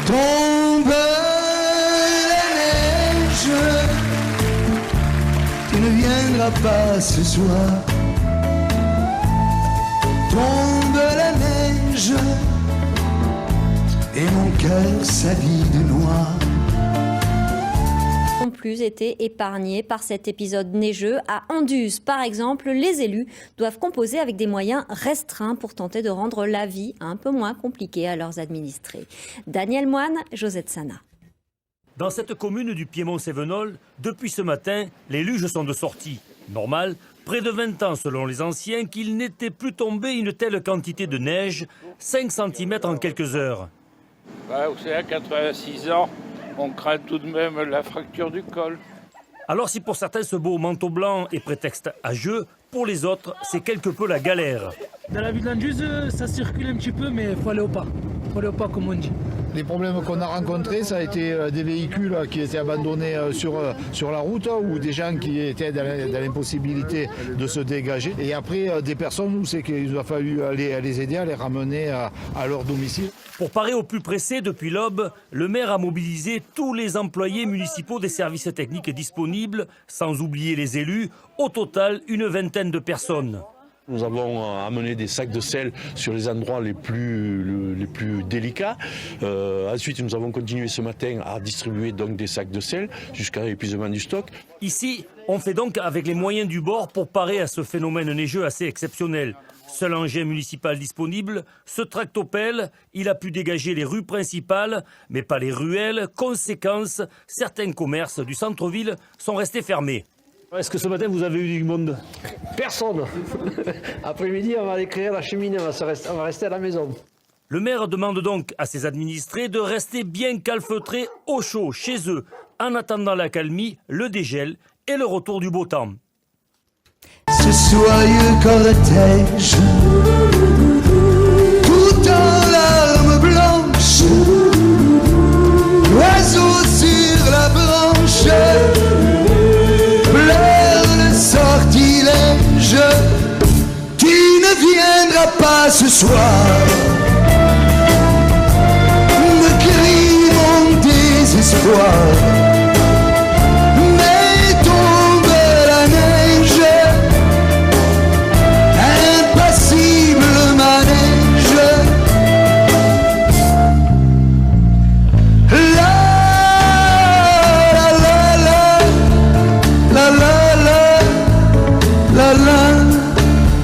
Tombe la neige, tu ne viendras pas ce soir. Tombe la neige, et mon cœur s'habille de noir. N'ont plus été épargnés par cet épisode neigeux. À Anduze, par exemple, les élus doivent composer avec des moyens restreints pour tenter de rendre la vie un peu moins compliquée à leurs administrés. Daniel Moine, Josette Sana. Dans cette commune du Piémont-Cévenol, depuis ce matin, les luges sont de sortie. Normal, près de 20 ans selon les anciens, qu'il n'était plus tombé une telle quantité de neige, 5 cm en quelques heures. Vous savez, à 86 ans, on craint tout de même la fracture du col. Alors si pour certains ce beau manteau blanc est prétexte à jeu, pour les autres, c'est quelque peu la galère. Dans la ville d'Anduze, ça circule un petit peu, mais il faut aller au pas. Il faut aller au pas, comme on dit. Les problèmes qu'on a rencontrés, ça a été des véhicules qui étaient abandonnés sur la route ou des gens qui étaient dans l'impossibilité de se dégager. Et après, des personnes où c'est qu'il a fallu les aider à les ramener à leur domicile. Pour parer au plus pressé, depuis l'aube, le maire a mobilisé tous les employés municipaux des services techniques disponibles, sans oublier les élus. Au total, une vingtaine de personnes. Nous avons amené des sacs de sel sur les endroits les plus délicats. Ensuite, nous avons continué ce matin à distribuer donc des sacs de sel jusqu'à l'épuisement du stock. Ici, on fait donc avec les moyens du bord pour parer à ce phénomène neigeux assez exceptionnel. Seul engin municipal disponible, ce tractopelle, il a pu dégager les rues principales, mais pas les ruelles. Conséquence, certains commerces du centre-ville sont restés fermés. Est-ce que ce matin vous avez eu du monde? Personne. Après-midi, on va aller créer la cheminée, on va rester à la maison. Le maire demande donc à ses administrés de rester bien calfeutrés au chaud chez eux, en attendant l'accalmie, le dégel et le retour du beau temps. Ce soyeux cortège, tout en larmes blanches, l'oiseau sur la branche pleure le sortilège. Tu ne viendras pas ce soir, me crie mon désespoir.